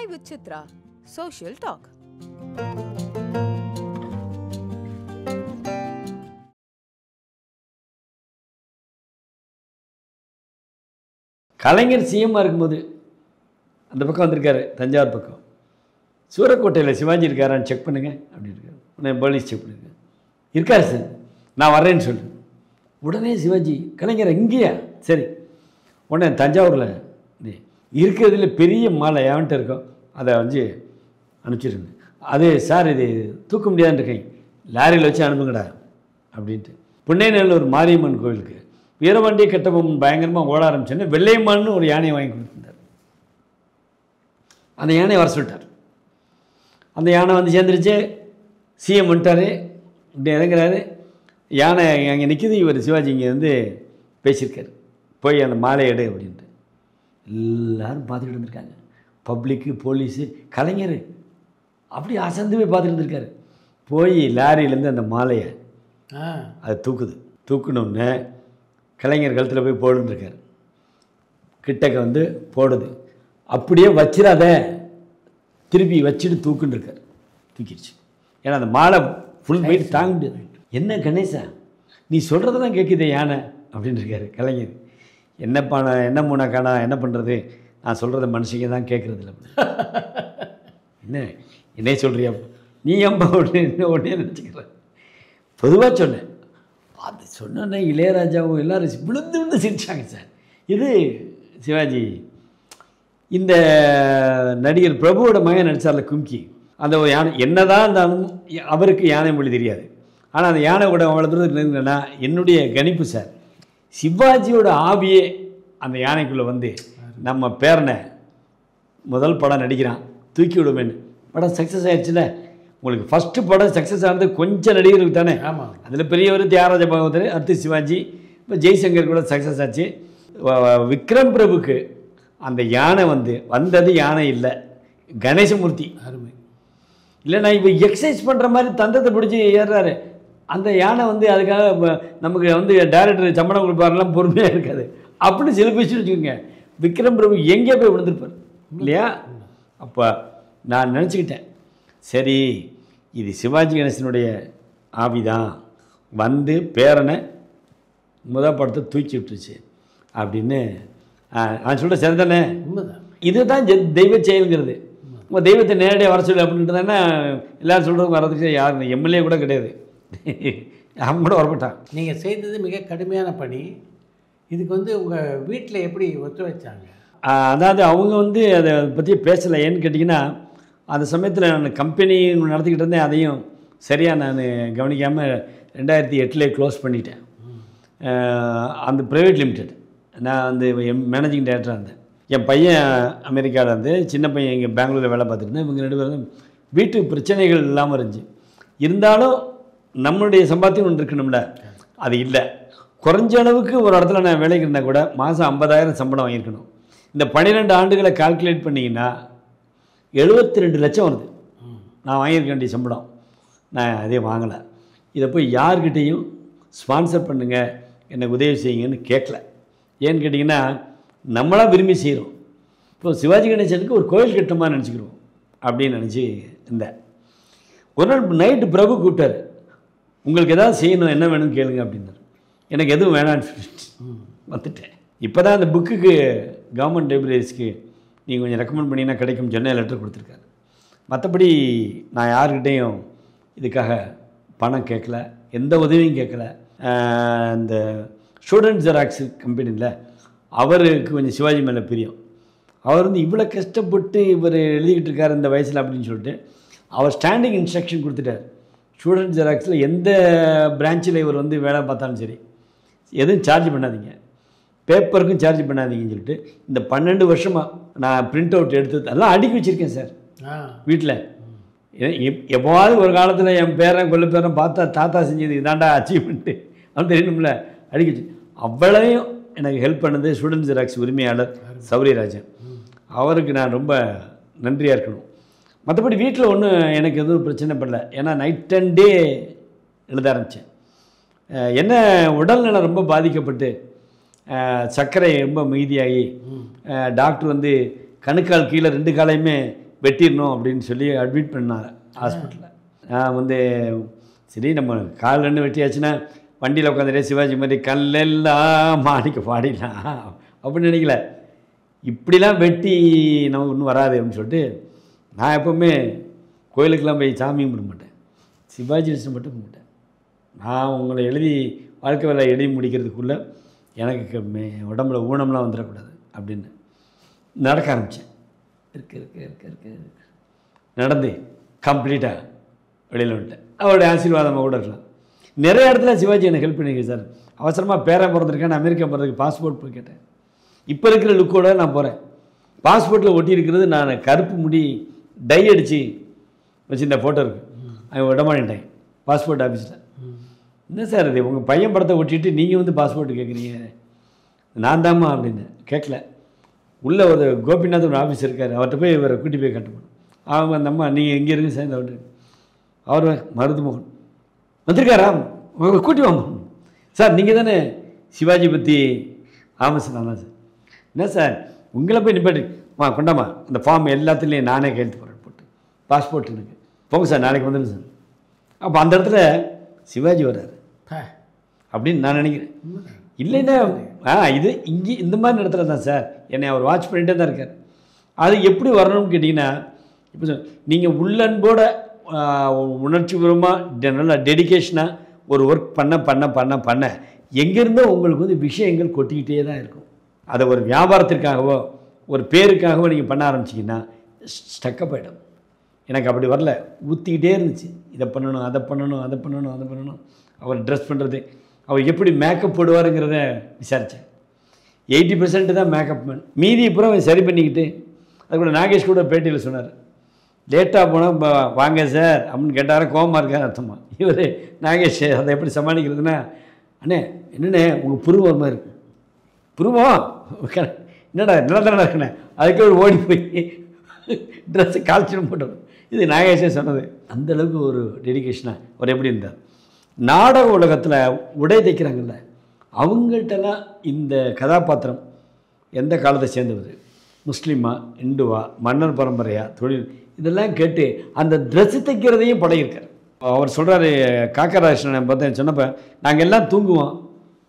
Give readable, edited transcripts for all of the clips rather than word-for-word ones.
Chai with Chitra, Social Talk. கலைஞர் சிஎம்மாக இருக்கும்போது அந்த பக்கம் வந்திருக்காரு, தஞ்சாவூர் பக்கம். சூரக்கோட்டையில் சிவாஜி இருக்காரான்னு செக் பண்ணுங்க அப்படின்னு இருக்காரு. உடனே போலீஸ் செக் பண்ணிருக்காரு. இருக்கார் சார், நான் வர்றேன்னு சொல்லு. உடனே சிவாஜி, கலைஞர் இங்கேயா? சரி. உடனே தஞ்சாவூரில் இருக்கிறதுல பெரிய மாலை எவன்ட்டு இருக்கோம் அதை வந்து அனுப்பிச்சிருங்க. அது சார் இது தூக்க முடியாதுன்னு இருக்கேன், லாரியில் வச்சு அனுப்புங்கடா அப்படின்ட்டு. புன்னைநல்லூர் மாரியம்மன் கோவிலுக்கு வீரபாண்டிய கட்டபொம்மன் பயங்கரமாக ஓட ஆரம்பிச்சோன்னே வெள்ளையம்மான்னு ஒரு யானையை வாங்கி கொடுத்துருந்தார். அந்த யானையை வர சொல்லிட்டார். அந்த யானை வந்து சேர்ந்துருச்சு. சிஎம் வந்துட்டார், இப்படி இறங்குறாரு. யானை அங்கே நிற்கிது. இவர் சிவாஜி இங்கே வந்து பேசியிருக்காரு, போய் அந்த மாலை எடு அப்படின்ட்டு. எல்லோரும் பார்த்துக்கிட்டு இருந்திருக்காங்க, பப்ளிக்கு, போலீஸு. கலைஞர் அப்படி அசந்து போய் பார்த்துட்டு இருந்திருக்காரு. போய் லாரியிலேருந்து அந்த மாலையை அது தூக்குனோடனே கலைஞர் கழுத்தில் போய் போடுந்துருக்காரு. கிட்டக்க வந்து போடுது. அப்படியே வச்சிடாத, திருப்பி வச்சுட்டு தூக்குன்னு இருக்கார். தூக்கிடுச்சு. ஏன்னா அந்த மாலை ஃபுல் வெயிட் தாங்க முடியாது. என்ன கணேசா நீ சொல்கிறதெல்லாம் கேட்குதே யானை அப்படின்னு இருக்காரு கலைஞர். என்னப்பா நான் என்ன மூணாக்கானா என்ன பண்ணுறது, நான் சொல்கிறத மனுஷங்க தான் கேட்குறதில்ல. என்னையே சொல்கிறியா நீ ஏன்பா உடனே நினச்சிக்கிறேன். பொதுவாக சொன்னேன். அது சொன்னோன்னே இளையராஜாவும் எல்லோரும் விழுந்து சிரிச்சாங்க சார். இது சிவாஜி. இந்த நடிகர் பிரபுவோட மகன் நடித்தார்ல கும்கி, அந்த யானை என்னதான் இருந்தாலும் அவருக்கு யானை மொழி தெரியாது. ஆனால் அந்த யானை கூட அவ்வளோ தூரத்தில் இருந்தேன்னா என்னுடைய கணிப்பு சார், சிவாஜியோட ஆவியே அந்த யானைக்குள்ளே வந்து நம்ம பேரனை முதல் படம் நடிக்கிறான் தூக்கி விடுவேன்னு. படம் சக்ஸஸ் ஆகிடுச்சுல. உங்களுக்கு ஃபஸ்ட்டு படம் சக்ஸஸ் ஆனது கொஞ்சம் நடிகர்களுக்கு தானே. ஆமாம். அதில் பெரியவர் தியாகராஜ பாகவதர், அடுத்து சிவாஜி, இப்போ ஜெய்சங்கர் கூட சக்ஸஸ் ஆச்சு. விக்ரம் பிரபுக்கு அந்த யானை வந்தது யானை இல்லை, கணேசமூர்த்தி. அருமை. இல்லைண்ணா இப்போ எக்ஸசைஸ் பண்ணுற மாதிரி தந்தத்தை பிடிச்சி ஏறுறாரு. அந்த யானை அதுக்காக நமக்கு டைரக்டர் சம்பளம் கொடுப்பாருலாம் பொறுமையாக இருக்காது. அப்படி சிலப்பிச்சு வச்சுக்கோங்க, விக்ரம் பிரபு எங்கே போய் விழுந்திருப்பார் இல்லையா? அப்போ நான் நினச்சிக்கிட்டேன், சரி இது சிவாஜி கணேசனுடைய ஆவிதான் வந்து பேரனை முதல் படத்தை தூக்கி விட்டுருச்சு அப்படின்னு நான் சொல்கிற சரி தானே? இதுதான் தெய்வ செயல்ங்கிறது. உங்கள் தெய்வத்தை நேரடியாக வர சொல்லு அப்படின்ட்டு தானே எல்லோரும் சொல்கிறவங்க வர்றதுக்கு யாரும் எம்எல்ஏ கூட கிடையாது, அவங்க கூட வரப்பட்டான். நீங்கள் செய்தது மிக கடுமையான பணி. இதுக்கு உங்கள் வீட்டில் எப்படி ஒத்துழைச்சாங்க? அதாவது அவங்க அதை பற்றி பேசலை. ஏன்னு கேட்டிங்கன்னா அந்த சமயத்தில் நான் கம்பெனி நடத்திக்கிட்டு இருந்தேன். அதையும் சரியாக நான் கவனிக்காமல் 2008 க்ளோஸ் பண்ணிட்டேன். அந்த ப்ரைவேட் லிமிடெட் நான் மேனேஜிங் டைரக்டராக இருந்தேன். என் பையன் அமெரிக்காவில் இருந்து, சின்ன பையன் இங்கே பெங்களூரில் வேலை பார்த்துருந்தேன். இவங்க 2 பேரும் வீட்டு பிரச்சனைகள் இல்லாமல் இருந்துச்சு. இருந்தாலும் நம்மளுடைய சம்பாத்தியம் ஒன்று இருக்கணும்ல, அது இல்லை. குறைஞ்ச அளவுக்கு ஒரு இடத்துல நான் வேலைக்கு இருந்தால் கூட மாதம் 50,000 சம்பளம் வாங்கியிருக்கணும். இந்த 12 ஆண்டுகளை கால்குலேட் பண்ணிங்கன்னா 72 லட்சம் வருது நான் வாங்கியிருக்க வேண்டிய சம்பளம். நான் அதே வாங்கலை. இதை போய் யார்கிட்டையும் ஸ்பான்சர் பண்ணுங்கள், எனக்கு உதவி செய்யுங்கன்னு கேட்கல. ஏன்னு கேட்டிங்கன்னா நம்மளாம் விரும்பி செய்கிறோம். இப்போ சிவாஜி கணேசனுக்கு ஒரு கோயில் கட்டமாக நினச்சிக்கிறோம் அப்படின்னு நினச்சி இருந்தேன். ஒரு நாள் நைட்டு பிரபு கூப்பிட்டார், உங்களுக்கு எதாவது செய்யணும், என்ன வேணும்னு கேளுங்க அப்படின்னாரு. எனக்கு எதுவும் வேணான்னு சொல்லிட்டு வந்துட்டேன். இப்போ தான் அந்த புக்குக்கு கவர்மெண்ட் லைப்ரரிஸ்க்கு நீங்கள் கொஞ்சம் ரெக்கமெண்ட் பண்ணிங்கன்னா கிடைக்கும் சென்னை லெட்டர் கொடுத்துருக்காரு. மற்றபடி நான் யார்கிட்டையும் இதுக்காக பணம் கேட்கல, எந்த உதவியும் கேட்கல. இந்த ஸ்டூடெண்ட் ஜெராக்ஸ் கம்பெனியில் அவருக்கு கொஞ்சம் சிவாஜி மேலே பிரியம். அவர் இவ்வளோ கஷ்டப்பட்டு இவர் எழுதிக்கிட்டு இருக்கார் இந்த வயசில் அப்படின்னு சொல்லிட்டு அவர் ஸ்டாண்டிங் இன்ஸ்ட்ரக்ஷன் கொடுத்துட்டார். ஸ்டூடெண்ட் ஜெராக்ஸில் எந்த பிரான்ச்சில் இவர் வேலை பார்த்தாலும் சரி எதுவும் சார்ஜ் பண்ணாதீங்க, பேப்பருக்கும் சார்ஜ் பண்ணாதீங்கன்னு சொல்லிட்டு இந்த 12 வருஷமாக நான் பிரிண்ட் அவுட் எடுத்து எல்லாம் அடுக்கி வச்சுருக்கேன் சார் வீட்டில். எப்போவாவது ஒரு காலத்தில் என் பேரன் கொல்ல பேரன் பார்த்தா தாத்தா செஞ்சது இதாண்டா அச்சீவ்மெண்ட்டு அவன் தெரியணும்ல, அடுக்கி வச்சு. அவ்வளவையும் எனக்கு ஹெல்ப் பண்ணது ஸ்டூடெண்ட் ஜெராக்ஸ் உரிமையாளர் சௌரியராஜன். அவருக்கு நான் ரொம்ப நன்றியாக இருக்கணும். மற்றபடி வீட்டில் ஒன்றும் எனக்கு எதுவும் பிரச்சனை படல. ஏன்னா நைட் அண்ட் டே எழுத ஆரம்பித்தேன். என்ன உடல்நலம் ரொம்ப பாதிக்கப்பட்டு சர்க்கரை ரொம்ப மீதியாகி டாக்டர் கணுக்கால் கீழே 2 காலையுமே வெட்டிடணும் அப்படின்னு சொல்லி அட்மிட் பண்ணார் ஹாஸ்பிட்டலில். நான் வந்து சரி நம்ம கால் ரெண்டு வெட்டியாச்சுன்னா வண்டியில் உட்காந்துட்டே சிவாஜி மாதிரி கல்லெல்லாம் மாணிக்க பாடிடலாம் அப்படின்னு நினைக்கல. இப்படிலாம் வெட்டி நமக்கு ஒன்றும் வராது அப்படின்னு சொல்லிட்டு நான் எப்போவுமே கோயிலுக்கெல்லாம் போய் சாமி கும்பிட மாட்டேன், சிவாஜி விஷயம் மட்டும் கும்பிட்டேன். நான் உங்களை எழுதி வாழ்க்கை வேலை எழுதி முடிக்கிறதுக்குள்ளே எனக்கு உடம்புல ஊனம்லாம் வந்துடக்கூடாது அப்படின்னு நடக்க ஆரம்பித்தேன். இருக்கு நடந்து கம்ப்ளீட்டாக வெளியில் வந்துட்டேன். அவருடைய ஆசீர்வாதமாக கூட இருக்கலாம். நிறைய இடத்துல சிவாஜி எனக்கு ஹெல்ப் பண்ணியிருக்கேன் சார். அவசரமாக பேரன் பிறந்திருக்கேன், அமெரிக்கா போகிறதுக்கு பாஸ்போர்ட் போய் கேட்டேன். இப்போ இருக்கிற லுக்கோடு நான் போகிறேன். பாஸ்போர்ட்டில் ஒட்டி இருக்கிறது நான் கருப்பு முடி டை அடித்து வச்சுருந்த ஃபோட்டோ இருக்குது. அவன் விடமாட்டேன் பாஸ்போர்ட் ஆஃபீஸில். என்ன சார் இது உங்கள் பையன் படத்தை ஒட்டிட்டு நீங்கள் வந்து பாஸ்போர்ட்டு கேட்குறீங்க? நான் தாம்மா அப்படின்னு கேட்கல. உள்ளே ஒரு கோபிநாத் ஒரு ஆஃபீஸ் இருக்கார், அவர்கிட்ட போய் இவரை கூட்டி போய் கட்டணும். அவங்க அந்த அம்மா நீங்கள் எங்கே இருங்க சார் அவரு அவர் மருதுமோகன் வந்திருக்காரா கூட்டி வாங்க சார், நீங்கள் தானே சிவாஜி பற்றி? ஆமாம் சார் ஆமாம் சார். என்ன சார் உங்களை போய் நிப்பாட்டி கொண்டாமா அந்த ஃபார்ம் எல்லாத்துலேயும் நானே கையெழுத்து போகிறேன் போட்டு பாஸ்போர்ட் எனக்கு போங்க சார் நாளைக்கு வந்துடுங்க சார். அப்போ அந்த இடத்துல சிவாஜி வர்றாரு அப்படின்னு நான் நினைக்கிறேன். இல்லைன்னா இது இங்கே இந்த மாதிரி இடத்துல தான் சார் என்னை அவர் வாட்ச் பண்ணிகிட்டே தான் இருக்கார். அது எப்படி வரணும்னு கேட்டிங்கன்னா, இப்போ நீங்கள் உள்ளன்போட உணர்ச்சிபூர்வமாக நல்லா டெடிக்கேஷனாக ஒரு ஒர்க் பண்ண பண்ண பண்ண பண்ண எங்கேருந்தோ உங்களுக்கு வந்து விஷயங்கள் கொட்டிக்கிட்டே தான் இருக்கும். அதை ஒரு வியாபாரத்திற்காகவோ ஒரு பேருக்காகவோ நீங்கள் பண்ண ஆரம்பிச்சிங்கன்னா ஸ்டக்கப் ஆகிடும். எனக்கு அப்படி வரல, ஊற்றிக்கிட்டே இருந்துச்சு. இதை பண்ணணும் அதை பண்ணணும் அதை பண்ணணும் அதை பண்ணணும். அவர் ட்ரெஸ் பண்ணுறது, அவர் எப்படி மேக்கப் போடுவாருங்கிறத விசாரித்தேன். 80% தான் மேக்கப் மேன், மீதி அப்புறம் சரி பண்ணிக்கிட்டு. அது கூட நாகேஷ் கூட பேட்டியில் சொன்னார், லேட்டாக போனால் வாங்க சார் அப்படின்னு கேட்டார கோபமாக இருக்கார் அர்த்தமா. இவர் நாகேஷ் அதை எப்படி சமாளிக்கிறதுனா, அண்ணே என்னண்ணே உங்கள் புருவம் மாதிரி இருக்கு, புருவம் என்னடா நிலத்தடா இருக்குண்ணே, அதுக்கு ஒரு ஓடி போய் ட்ரெஸ்ஸு கால்ச்சிடும் போட்டோம். இது நாகேஷே சொன்னது. அந்தளவுக்கு ஒரு டெடிக்கேஷனாக அவர் எப்படி இருந்தார். நாடக உலகத்தில் உடை தைக்கிறாங்கல்ல, அவங்கள்ட்டெல்லாம் இந்த கதாபாத்திரம் எந்த காலத்தை சேர்ந்தவர், முஸ்லீமா இந்துவா மன்னர் பரம்பரையா தொழில், இதெல்லாம் கேட்டு அந்த ட்ரெஸ்ஸு தைக்கிறதையும் பழகிருக்கார். அவர் சொல்கிறாரு, காக்கராஜன் பார்த்தேன் சொன்னப்போ நாங்கள் எல்லாம் தூங்குவோம்,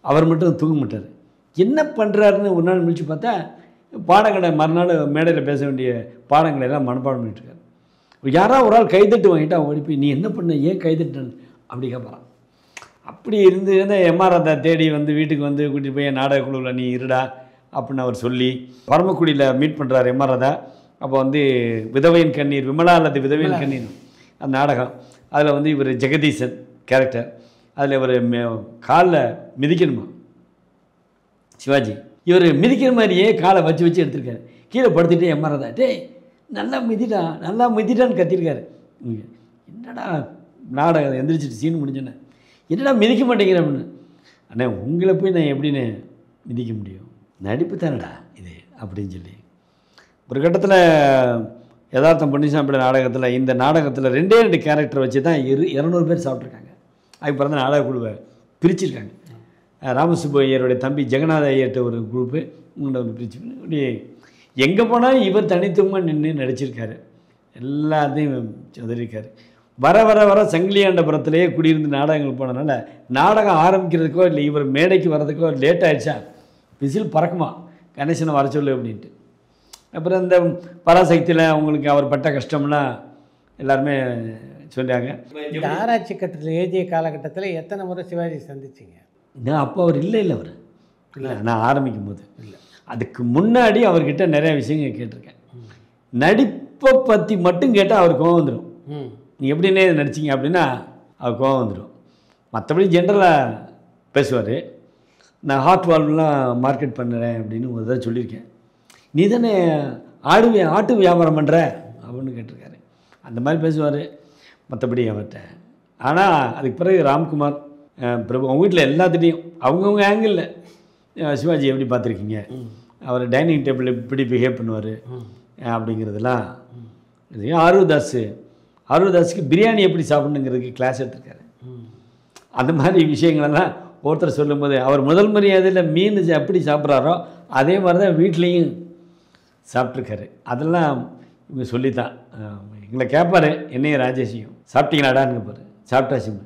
அவர் மட்டும் தூங்க மாட்டார். என்ன பண்ணுறாருன்னு ஒரு நாள் முடிச்சு பார்த்தா பாடங்களை மறுநாள் மேடையில் பேச வேண்டிய பாடங்களை எல்லாம் மனப்பாடம் பண்ணிட்டுருக்காரு. யாராவது ஒரு ஆள் கைதட்டு வாங்கிட்டு அவன் ஓடி போய் நீ என்ன பண்ண ஏன் கைதட்டுன்னு அப்படி கேட்பாரான். அப்படி இருந்து எம்ஆர் ராதா தேடி வந்து வீட்டுக்கு வந்து கூட்டிகிட்டு போய் நாடக குழுவில் நீ இருடா அப்படின்னு அவர் சொல்லி பரமக்குடியில் மீட் பண்ணுறாரு எம்ஆர் ராதா. அப்போ வந்து விதவையின் கண்ணீர், விமலா அல்லது விதவையின் கண்ணீர் அந்த நாடகம், அதில் வந்து இவர் ஜெகதீசன் கேரக்டர், அதில் இவர் காலில் மிதிக்கணுமா சிவாஜி, இவர் மிதிக்கிற மாதிரியே காலை வச்சு வச்சு எடுத்திருக்காரு. கீழே படுத்துகிட்டே எம்ஆர் ராதா டேய் நல்லா மிதிட்டான்னு கத்திருக்காரு. என்னடா நாடகம் எந்திரிச்சிட்டு சீன் முடிஞ்சோன்னே என்னடா மிதிக்க மாட்டேங்கிற அப்படின்னு. அண்ணே உங்களை போய் நான் எப்படின்னு மிதிக்க முடியும், நடிப்பு தானடா இது அப்படின்னு சொல்லி ஒரு கட்டத்தில் யதார்த்தம் பொன்னிசாமி நாடகத்தில், இந்த நாடகத்தில் 2 கேரக்டர் வச்சு தான் 200 பேர் சாப்பிட்ருக்காங்க. அதுக்கு பிறந்த நாடக குழுவை பிரிச்சிருக்காங்க. ராமசுப்பு ஐயருடைய தம்பி ஜெகநாத ஐயர்கிட்ட ஒரு குரூப்பு பிரிச்சு இப்படி எங்கே போனாலும் இவர் தனித்துவமாக நின்று நடிச்சிருக்காரு, எல்லாத்தையும் உதவிருக்காரு. வர வர வர சங்கிலியாண்டபுரத்திலேயே குடியிருந்து நாடகங்கள் போனதுனால நாடகம் ஆரம்பிக்கிறதுக்கோ இல்லை இவர் மேடைக்கு வர்றதுக்கோ லேட் ஆகிடுச்சா விசில் பறக்குமா கணேசனை வர சொல்லு அப்படின்ட்டு. அப்புறம் இந்த பராசக்தியில் அவங்களுக்கு அவர் பட்ட கஷ்டம்லாம் எல்லாருமே சொல்கிறாங்க. இந்த ஆராய்ச்சி கட்டத்தில் எழுதிய காலகட்டத்தில் எத்தனை முறை சிவாஜி சந்திச்சிங்க? நான் அப்போ அவர் இல்லை அவர் இல்லை, நான் ஆரம்பிக்கும் போது இல்லை, அதுக்கு முன்னாடி அவர்கிட்ட நிறைய விஷயங்கள் கேட்டிருக்கேன். நடிப்பை பற்றி மட்டும் கேட்டால் அவர் கோவம் வந்துடும். நீ எப்படின்னே நடிச்சிங்க அப்படின்னா அவர் கோவம் வந்துடும். மற்றபடி ஜென்ரலாக பேசுவார். நான் ஹார்ட் வால்வ்லாம் மார்க்கெட் பண்ணுறேன் அப்படின்னு ஒரு தடவை சொல்லியிருக்கேன். நீ தானே ஆட்டு வியாபாரம் பண்ணுற அப்படின்னு கேட்டிருக்காரு. அந்த மாதிரி பேசுவார் மற்றபடி அவர்கிட்ட. ஆனால் அதுக்கு பிறகு ராம்குமார் பிரபு அவங்க வீட்டில் எல்லாத்துலேயும் அவங்கவுங்க ஆங்கிளில் சிவாஜி எப்படி பார்த்துருக்கீங்க, அவர் டைனிங் டேபிள் எப்படி பிஹேவ் பண்ணுவார் அப்படிங்கிறதுலாம். ஆர்வதாஸுக்கு பிரியாணி எப்படி சாப்பிடணுங்கிறதுக்கு கிளாஸ் எடுத்திருக்காரு. அந்த மாதிரி விஷயங்களெல்லாம் ஒருத்தர் சொல்லும்போது அவர் முதல் மரியாதையில் மீன் எப்படி சாப்பிட்றாரோ அதே மாதிரி தான் வீட்லேயும் சாப்பிட்ருக்காரு. அதெல்லாம் இவங்க சொல்லித்தான் எங்களை கேட்பார், என்னையும் ராஜேஷையும், சாப்பிட்டீங்களாடான்னு கேட்பார். சாப்பிட்டாச்சுங்க.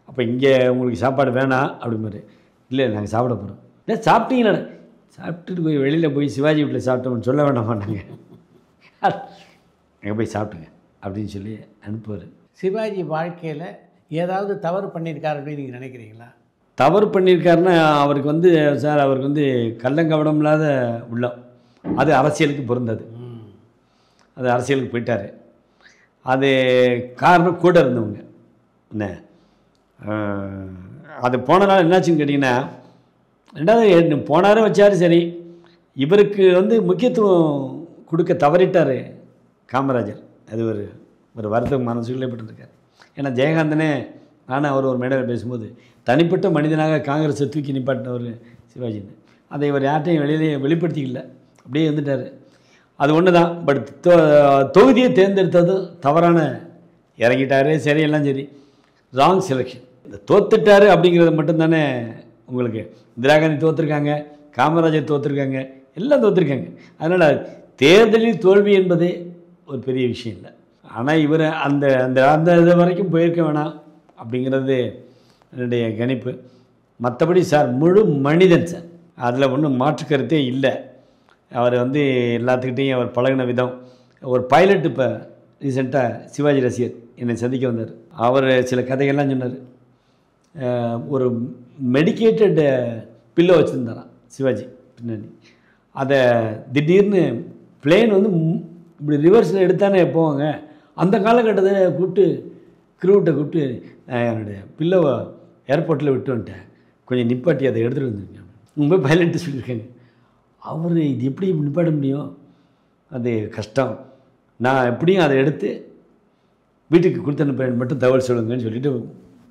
அப்போ இங்கே உங்களுக்கு சாப்பாடு வேணாம் அப்படிம்பாரு. இல்லை நாங்கள் சாப்பிட போகிறோம். இல்லை சாப்பிட்டீங்களாடா, சாப்பிட்டுட்டு போய் வெளியில் போய் சிவாஜி வீட்டில் சாப்பிட்டோம்னு சொல்ல வேண்டாமா நாங்கள், அங்கே போய் சாப்பிட்டுங்க அப்படின்னு சொல்லி அனுப்புவார். சிவாஜி வாழ்க்கையில் ஏதாவது தவறு பண்ணியிருக்காரு அப்படின்னு நீங்கள் நினைக்கிறீங்களா? தவறு பண்ணியிருக்காருன்னா அவருக்கு வந்து சார், அவருக்கு வந்து கள்ளங்கவடம் இல்லாத உள்ளம், அது அரசியலுக்கு பொருந்தது. அது அரசியலுக்கு போயிட்டார். அது காரணம் கூட இருந்தவங்க என்ன. அது போனனால என்னாச்சுன்னு கேட்டிங்கன்னா, ரெண்டாவது போனாரும் வச்சார் சரி, இவருக்கு வந்து முக்கியத்துவம் கொடுக்க தவறிட்டார் காமராஜர். அது ஒரு வருத்தம் மனசுக்குள்ளே பட்டுருக்கார். ஏன்னா ஜெயகாந்தனே நானும் அவர் ஒரு மேடையில் பேசும்போது தனிப்பட்ட மனிதனாக காங்கிரஸை தூக்கி நிப்பாட்டினவர் சிவாஜின்னு, அதை இவர் யார்ட்டையும் வெளிப்படுத்திக்கல, அப்படியே இருந்துட்டார். அது ஒன்று தான். பட் தொகுதியை தேர்ந்தெடுத்தது தவறான, இறங்கிட்டார் சரி, எல்லாம் சரி, ராங் செலெக்ஷன். இந்த தோத்துட்டார் அப்படிங்கிறது மட்டும்தானே உங்களுக்கு. இந்திரா காந்தி தோற்றுருக்காங்க, காமராஜர் தோற்றுருக்காங்க, எல்லாம் தோற்றுருக்காங்க. அதனால் தேர்தலில் தோல்வி என்பதே ஒரு பெரிய விஷயம் இல்லை. ஆனால் இவர் அந்த அந்த அந்த இது வரைக்கும் போயிருக்க வேணாம் அப்படிங்கிறது என்னுடைய கணிப்பு. மற்றபடி சார் முழு மனிதன் சார், அதில் ஒன்றும் மாற்று கருத்தே இல்லை. அவர் வந்து எல்லாத்துக்கிட்டையும் அவர் பழகின விதம். ஒரு பைலட் இப்போ ரீசெண்டாக சிவாஜி ரசிகர் என்னை சந்திக்க வந்தார். அவர் சில கதைகள்லாம் சொன்னார். ஒரு மெடிக்கேட்டட் பில்லோ வச்சுருந்தாராம் சிவாஜி பின்னாடி. அதை திடீர்னு பிளேன் வந்து இப்படி ரிவர்ஸில் எடுத்தானே போவாங்க, அந்த காலகட்டத்தில் கூப்பிட்டு க்ரூட்டை கூப்பிட்டு என்னுடைய பில்லோவை ஏர்போர்ட்டில் விட்டு வந்துட்டேன், கொஞ்சம் நிப்பாட்டி அதை எடுத்துகிட்டு வந்துருக்கேன். உங்க போய் பைலட்டு சொல்லியிருக்காங்க. அவர் இது எப்படி நிப்பாட்ட முடியும், அது கஷ்டம், நான் எப்படியும் அதை எடுத்து வீட்டுக்கு கொடுத்து அனுப்புறேன், மட்டும் தகவல் சொல்லுங்கன்னு சொல்லிவிட்டு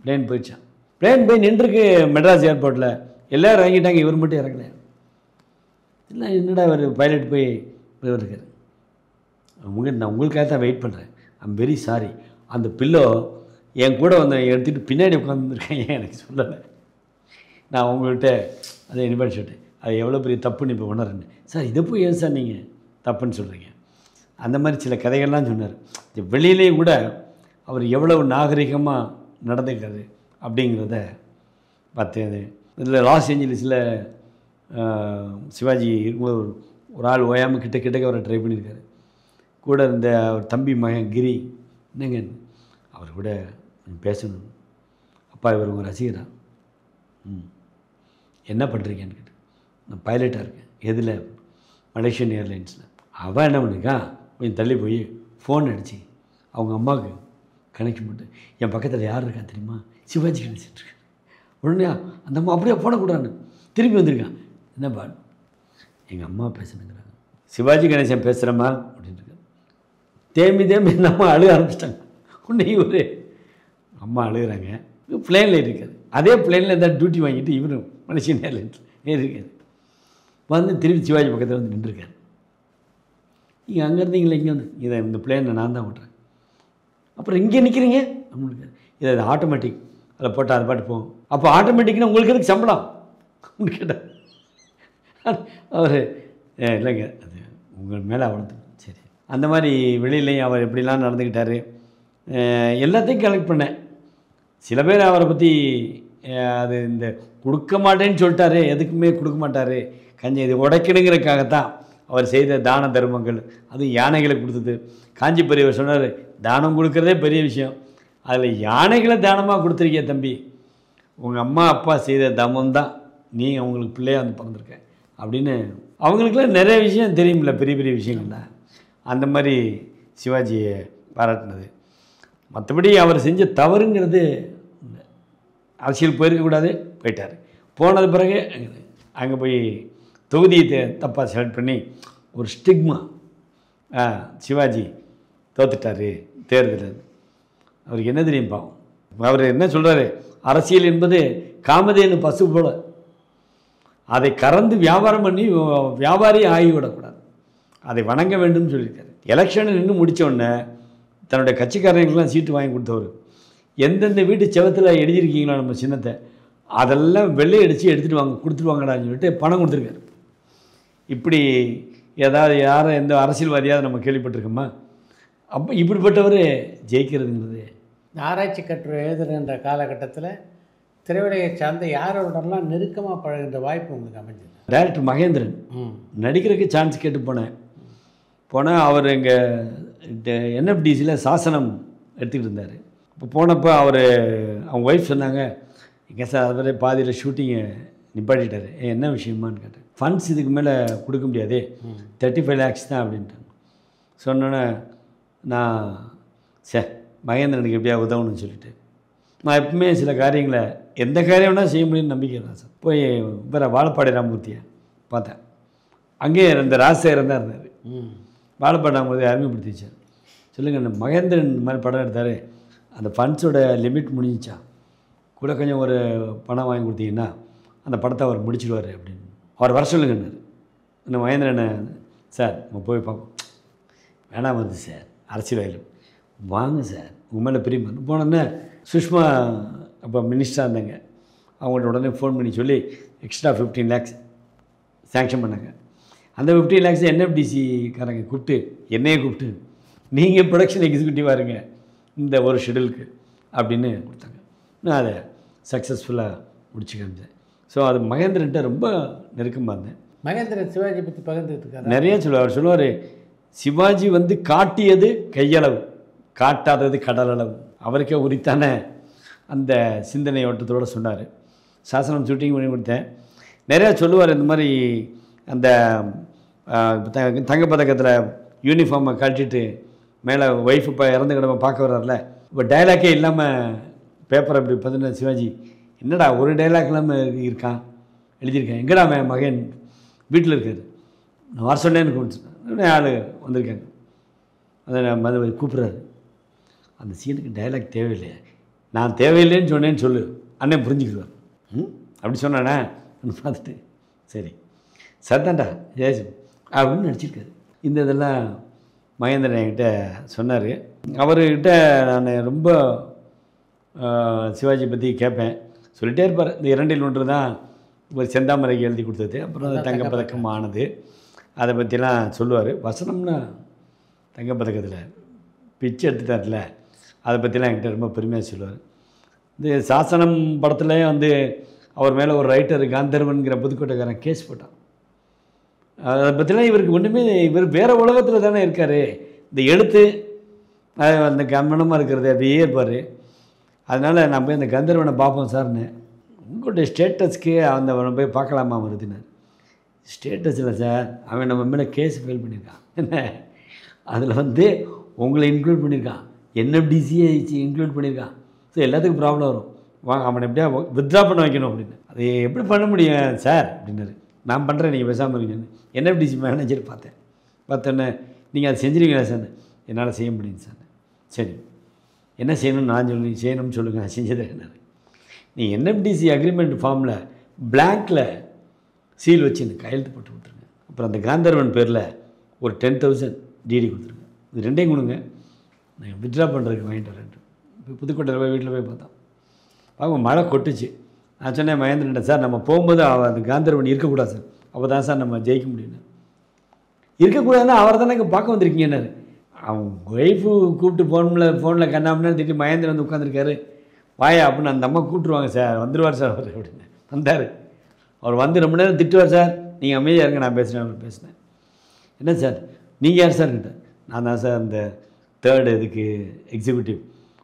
பிளேன் போயிடுச்சான். பிளேன் போய் நின்றுருக்கு மெட்ராஸ் ஏர்போர்ட்டில், எல்லோரும் இறங்கிட்டாங்க, இவர் மட்டும் இறங்கலை. இல்லை என்னடா இவர் பைலட் போய் இருக்கார். நான் உங்களுக்காக தான் வெயிட் பண்ணுறேன், ஐம் வெரி சாரி, அந்த பில்லோ என் கூட வந்து எடுத்துகிட்டு பின்னாடி உட்காந்துருக்கேன், ஏன் எனக்கு சொல்லலை, நான் உங்கள்கிட்ட அதை இனிமேல் சொல்லிட்டேன், அது எவ்வளோ பெரிய தப்புன்னு இப்போ உணர்றேன்னு. சார் இதை போய் ஏன் சார் நீங்கள் தப்புன்னு சொல்கிறீங்க? அந்த மாதிரி சில கதைகள்லாம் சொன்னார். வெளியிலேயே கூட அவர் எவ்வளவு நாகரிகமாக நடந்துக்கிறாரு அப்படிங்கிறத பார்த்தேன். இதில் லாஸ் ஏஞ்சலிஸில் சிவாஜி இருக்கும்போது ஒரு ஆள் ஓயாமல் கிட்டக்க அவரை ட்ரை பண்ணியிருக்காரு. கூட இருந்த அவர் தம்பி மகன் கிரி, என்னங்க அவர் கூட பேசணும், அப்பா இவர் உங்கள் ரசிகரா, என்ன பண்ணுறீங்கன்னு கேட்டு, நான் பைலட்டாக இருக்கேன். எதில்? மலேசியன் ஏர்லைன்ஸில். அவன் என்ன பண்ணிருக்கான், கொஞ்சம் தள்ளி போய் ஃபோன் அடித்து அவங்க அம்மாவுக்கு கனெக்ஷன் போட்டு, என் பக்கத்தில் யார் இருக்கா தெரியுமா, சிவாஜி கணேசன் இருக்கு. உடனே அந்த அம்மா அப்படியே போடக்கூடாதுன்னு திரும்பி வந்திருக்கான். என்னப்பா, எங்கள் அம்மா பேசணுங்கிறாங்க, சிவாஜி கணேசன் பேசுகிறம்மா அப்படின்னு இருக்காரு. தேம்பி இந்த அம்மா அழுக ஆரம்பிச்சிட்டாங்க. உடனே ஒரு அம்மா அழுகிறாங்க. பிளேனில் இருக்காது, அதே பிளேனில் எதாவது டியூட்டி வாங்கிட்டு இவரும் மலேசியன் ஏர்லைன்ஸில் இருக்காது. வந்து திரும்பி சிவாஜி பக்கத்தில் வந்து நின்றுருக்காரு. நீங்கள் அங்கே இருந்தீங்களே, இங்கே வந்து இந்த பிளேனை நான் தான் விட்றேன், அப்புறம் இங்கே நிற்கிறீங்க அப்படின்னு. இதை ஆட்டோமேட்டிக், அதில் போட்டால் அது பாட்டு போகும். அப்போ ஆட்டோமேட்டிக்னா உங்களுக்கு எதுக்கு சம்பளம் அப்படின்னு கேட்டார். அவர் இல்லைங்க, அது உங்கள் மேலே அவ்வளோது. சரி, அந்த மாதிரி வெளியிலையும் அவர் எப்படிலாம் நடந்துக்கிட்டார் எல்லாத்தையும் கலெக்ட் பண்ணேன். சில பேர் அவரை பற்றி அது இந்த கொடுக்க மாட்டேன்னு சொல்லிட்டாரு, எதுக்குமே கொடுக்க மாட்டார், கஞ்சி இது உடைக்கணுங்கிறதுக்காகத்தான் அவர் செய்த தான தர்மங்கள், அது யானைகளை கொடுத்தது. காஞ்சி பெரியவர் சொன்னார், தானம் கொடுக்குறதே பெரிய விஷயம், அதில் யானைகளை தானமாக கொடுத்துருக்கிய தம்பி, உங்கள் அம்மா அப்பா செய்த தமம் தான் நீ அவங்களுக்கு பிள்ளையாக வந்து பிறந்திருக்க அப்படின்னு. அவங்களுக்குலாம் நிறைய விஷயம் தெரியுமில்ல, பெரிய பெரிய விஷயங்கள்ல. அந்த மாதிரி சிவாஜியை பாராட்டினது. மற்றபடி அவர் செஞ்ச தவறுங்கிறது, அரசியல் போயிருக்கக்கூடாது, போயிட்டார். போனது பிறகு அங்கே போய் தொகுதியை தப்பாக செலக்ட் பண்ணி ஒரு ஸ்டிக்மா, சிவாஜி தோத்துட்டார் தேர்தல். அவருக்கு என்ன தெரியும் பாவம். அவர் என்ன சொல்கிறாரு, அரசியல் என்பது காமதேனு பசு போல, அதை கறந்து வியாபாரம் பண்ணி வியாபாரி ஆகிவிடக்கூடாது, அதை வணங்க வேண்டும்னு சொல்லியிருக்காரு. எலெக்ஷனை நின்று முடித்தோடனே தன்னுடைய கட்சிக்காரங்களுக்கெல்லாம் சீட்டு வாங்கி கொடுத்தவர், எந்தெந்த வீட்டு செவத்தில் எழுதியிருக்கீங்களோ நம்ம சின்னத்தை, அதெல்லாம் வெள்ளை அடித்து எடுத்துகிட்டு வாங்க, கொடுத்துட்டு வாங்கடான்னு சொல்லிட்டு பணம் கொடுத்துருக்காரு. இப்படி ஏதாவது யாரை எந்த அரசியல்வாதியாவது நம்ம கேள்விப்பட்டிருக்கோமா? அப்போ இப்படிப்பட்டவர் ஜெயிக்கிறதுங்கிறது. இந்த ஆராய்ச்சி கட்டுரை எழுதுகின்ற காலகட்டத்தில் திரையுலகை சார்ந்த யாரோடலாம் நெருக்கமாக பழகுகின்ற வாய்ப்பு உங்களுக்கு அமைஞ்சது? டைரக்டர் மகேந்திரன் நடிக்கிறதுக்கு சான்ஸ் கேட்டு போனேன். அவர் இங்கே என்எஃப்டிசியில் சாசனம் எடுத்துக்கிட்டு இருந்தார். இப்போ போனப்போ அவங்க ஒய்ஃப் சொன்னாங்க, எங்கே சார் அவரே பாதியில் ஷூட்டிங்கை நிப்பாட்டிட்டார். என்ன விஷயமானு கேட்டேன். ஃபண்ட்ஸ் இதுக்கு மேலே கொடுக்க முடியாது, 35 lakhs தான் அப்படின்ட்டாங்க. சொன்னோன்னே நான் சார் மகேந்திரனுக்கு எப்படியா உதவணும்னு சொல்லிட்டு நான் எப்பவுமே சில காரியங்களை எந்த காரியம் வேணால் செய்ய முடியும்னு நம்பிக்கை தான் சார். போய் வேறு வாழப்பாடி ராமமூர்த்தியை பார்த்தேன். அங்கேயே இந்த ராஜசேகரன் தான் இருந்தார். வாழப்பாடி ராமமூர்த்தி அறிமுகப்படுத்தி வச்சார். சொல்லுங்கள், இந்த மகேந்திரன் இந்த மாதிரி படம் எடுத்தார், அந்த ஃபண்ட்ஸோட லிமிட் முடிஞ்சிச்சா, கூட கொஞ்சம் ஒரு பணம் வாங்கி கொடுத்தீங்கன்னா அந்த படத்தை அவர் முடிச்சிடுவார் அப்படின்னு. அவர் வர சொல்லுங்கன்னாரு. இந்த மகேந்திரனை சார் நம்ம போய் பார்ப்போம். வேணாம் வருது சார், அரசியல் வாங்க சார், உங்கள் மேலே பிரியம் போனோன்னே சுஷ்மா அப்போ மினிஸ்டராக இருந்தாங்க. அவங்கள்ட்ட உடனே ஃபோன் பண்ணி சொல்லி எக்ஸ்ட்ரா 15 lakhs சேங்ஷன் பண்ணாங்க. அந்த 15 lakhs என்எஃப்டிசிக்காரங்க கூப்பிட்டு என்னையே கூப்பிட்டு நீங்கள் ப்ரொடக்ஷன் எக்ஸிக்யூட்டிவாக இருங்க இந்த ஒரு ஷெடியூலுக்கு அப்படின்னு கொடுத்தாங்க. நான் அதை சக்ஸஸ்ஃபுல்லாக முடிச்சு காமிச்சேன். ஸோ அது மகேந்திரன்ட்ட ரொம்ப நெருக்கமாக இருந்தேன். மகேந்திரன் சிவாஜி பற்றி பகிர்ந்துருக்காரு. நிறைய சொல்லுவார். அவர் சொல்லுவார், சிவாஜி காட்டியது கையளவு, காட்டாதது கடலளவு. அவருக்கே உரித்தான அந்த சிந்தனை ஓட்டத்தோடு சொன்னார். சாசனம் ஷூட்டிங் பண்ணி கொடுத்தேன். நிறையா சொல்லுவார். இந்த மாதிரி அந்த தங்கப்பதக்கத்தில் யூனிஃபார்மை கட்டிட்டு மேலே ஒய்ஃப் இப்போ இறந்து கிடமை பார்க்க வர்றாருல, இப்போ டைலாக்கே இல்லாமல் பேப்பரை அப்படி பார்த்தீங்கன்னா சிவாஜி என்னடா ஒரு டைலாக் இல்லாமல் இருக்கான் எழுதியிருக்கேன், எங்கடா மகன் வீட்டில் இருக்காரு, நான் வர சொன்னேன்னு கூப்பிட்டு ஆள் வந்திருக்காங்க. அதை மது கூப்பிட்றாரு. அந்த சீனுக்கு டைலாக் தேவையில்லையா, நான் தேவையில்லைன்னு சொன்னேன்னு சொல்லு, அண்ணன் புரிஞ்சுக்கிடுவார். அப்படி சொன்னானே பார்த்துட்டு சரி சத்தாண்டா ஏசு அப்படின்னு நடிச்சிருக்காரு. இந்த இதெல்லாம் மகேந்திரன் என்கிட்ட சொன்னார். அவர்கிட்ட நான் ரொம்ப சிவாஜி பற்றி கேட்பேன். சொல்லிகிட்டே இருப்பார். இந்த 2இல் 1 தான் ஒரு செந்தாமரைக்கு எழுதி கொடுத்தது, அப்புறம் தங்கப்பதக்கம் ஆனது, அதை பற்றிலாம் சொல்லுவார். வசனம்னா தங்கப்பதக்கத்தில் பிச்சு எடுத்துட்டார்ல, அதை பற்றிலாம் என்கிட்ட ரொம்ப பெருமையாக சொல்லுவார். இந்த சாசனம் படத்துலேயே அவர் மேலே ஒரு ரைட்டர் காந்தர்வன்கிற புதுக்கோட்டைக்காரன் கேஸ் போட்டான். அதை பற்றிலாம் இவருக்கு ஒன்றுமே, இவர் வேறு உலகத்தில் தானே இருக்கார். இந்த எழுத்து அந்த கவனமாக இருக்கிறது அப்படியே இருப்பார். அதனால் நான் போய் அந்த கந்தர்வனை பார்ப்போம் சார்னு. உங்களுடைய ஸ்டேட்டஸ்க்கு அவனை போய் பார்க்கலாமா வருதுனார். ஸ்டேட்டஸ் இல்லை சார், அவன் நம்ம மேலே கேஸ் ஃபைல் பண்ணியிருக்கான், என்ன அதில் உங்களை இன்க்ளூட் பண்ணியிருக்கான், என்எஃப்டிசியை இன்க்ளூட் பண்ணியிருக்கான். ஸோ எல்லாத்துக்கும் ப்ராப்ளம் வரும், வாங்க அவனை எப்படியா வித்ட்ரா பண்ண வைக்கணும் அப்படின்னு. அது எப்படி பண்ண முடியும் சார் அப்படின்னாரு. நான் பண்ணுறேன், நீங்கள் பேசாமல் இருக்கீங்க. என்எஃப்டிசி மேனேஜர் பார்த்தோன்னே நீங்கள் அதை செஞ்சுருவீங்களா சார்? என்னால் செய்ய முடியும் சார். சரி என்ன செய்யணும்னு நான் செய்யணும்னு சொல்லுங்கள், நான் செஞ்சதேன்னாரு. நீ என்எஃப்டிசி அக்ரிமெண்ட் ஃபார்மில் பிளாங்கில் சீல் வச்சு எனக்கு கையெழுத்து போட்டு கொடுத்துருங்க. அப்புறம் அந்த காந்தர்வன் பேரில் ஒரு 10,000 டிடி கொடுத்துருங்க. இது 2ஐயும் கொடுங்க, நான் வித்ட்ரா பண்ணுறதுக்கு வாங்கிட்டு வரேன். இப்போ புதுக்கோட்டையில் போய் வீட்டில் போய் பார்த்தோம். அவங்க மழை கொட்டுச்சு. நான் சொன்னேன் மகேந்திரன் சார், நம்ம போகும்போது அந்த காந்தர்வன் இருக்கக்கூடாது சார், அப்போ தான் சார் நம்ம ஜெயிக்க முடியும். இருக்கக்கூடாதுன்னா அவர் தானே இங்கே பார்க்க வந்திருக்கீங்கன்னாரு. அவன் ஒய்ஃபு கூப்பிட்டு ஃபோனில் கண்ணாமண்ணு திட்டி மகேந்திரன் உட்காந்துருக்காரு. வாயா அப்படின்னு அந்த அம்மா கூப்பிட்ருவாங்க சார், வந்துடுவார் சார் அவர் அப்படின்னு. வந்தார். அவர் ரொம்ப நேரம் திட்டுவார் சார், நீங்கள் அமைதியாக இருங்க, நான் பேசினேன். என்ன சார் நீங்கள் யார் சார் கிட்ட? நான் தான் சார் அந்த 3rd இதுக்கு எக்ஸிக்யூட்டிவ்,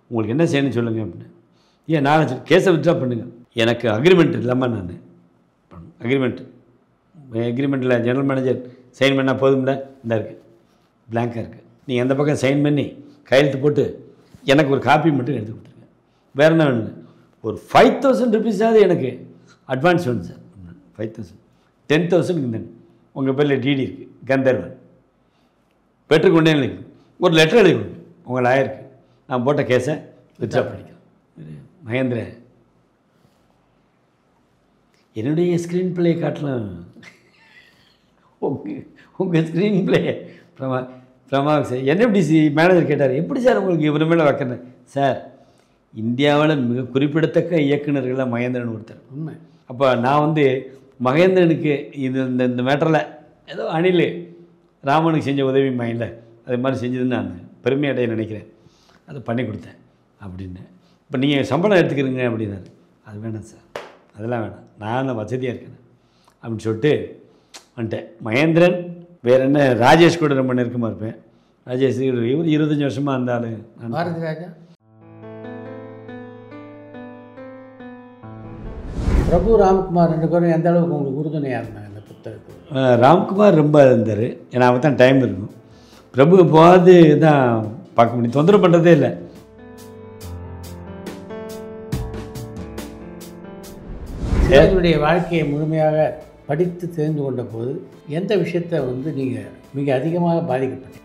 உங்களுக்கு என்ன செய்யணும்னு சொல்லுங்கள் அப்படின்னு. ஏன் நான் கேஸை வித்ட்ரா பண்ணுங்கள், எனக்கு அக்ரிமெண்ட் இல்லாமல் நான் அக்ரிமெண்ட்டில் ஜெனரல் மேனேஜர் சைன் பண்ணால் போதும்ல, இந்த இருக்குது பிளாங்காக இருக்குது, நீங்கள் அந்த பக்கம் சைன் பண்ணி கையெழுத்து போட்டு எனக்கு ஒரு காப்பி மட்டும் எடுத்து கொடுத்துருங்க. வேறு என்ன வேணுங்க, ஒரு 5,000 rupees எனக்கு அட்வான்ஸ் வேணும் சார். 5,000 10,000 இந்த உங்கள் பேரில் டிடி இருக்குது கந்தர்வன் பெற்றுக்கொண்டே இல்லைங்க, ஒரு லெட்டர் எழுதி கொடுங்க உங்கள் லாயருக்கு, நான் போட்ட கேஸை வித்ட்ரா பண்ணிக்கலாம். மகேந்திரன் என்னுடைய ஸ்க்ரீன் பிளே காட்டலாம், உங்கள் ஸ்க்ரீன் பிளே பிரமாக் சார். என்எஃப்டிசி மேனேஜர் கேட்டார், எப்படி சார் உங்களுக்கு இவர் மேலே வைக்கணும் சார்? இந்தியாவில் மிக குறிப்பிடத்தக்க இயக்குநர்களில் மகேந்திரன் ஒருத்தர். உண்மை. அப்போ நான் மகேந்திரனுக்கு இது இந்த மேட்டரில் ஏதோ அணில் ராமனுக்கு செஞ்ச உதவி மைண்டில் அது மாதிரி செஞ்சதுன்னு நான் பெருமை அடைய நினைக்கிறேன், அதை பண்ணி கொடுத்தேன் அப்படின்னு. இப்போ நீங்கள் சம்பளம் எடுத்துக்கிறீங்க அப்படின்னாரு. அது வேணாம் சார், அதெல்லாம் வேணாம், நான் வசதியாக இருக்கேன் அப்படின்னு சொல்லிட்டு வந்துட்டேன். மகேந்திரன் வேறு என்ன, ராஜேஷ் கூட ரொம்ப நெருக்கமாக இருப்பேன். ராஜேஷ் இவர் 25 வருஷமாக அந்த ஆள். பாரதி ராஜா, பிரபு, ராம்குமார் 2 பேரும் எந்த அளவுக்கு உங்களுக்கு உறுதுணையாக இருந்தாங்க இந்த புத்தகத்துக்கு? ராம்குமார் ரொம்ப இருந்தார், ஏன்னா அவன் தான் டைம் இருக்கும். பிரபு போகாது தான் பார்க்க முடியும், தொந்தரவு பண்ணுறதே இல்லை. சிவாஜியுடைய வாழ்க்கையை முழுமையாக படித்து தெரிந்து கொண்ட போது எந்த விஷயத்தை நீங்கள் மிக அதிகமாக பாதிக்கப்பட்டீங்க?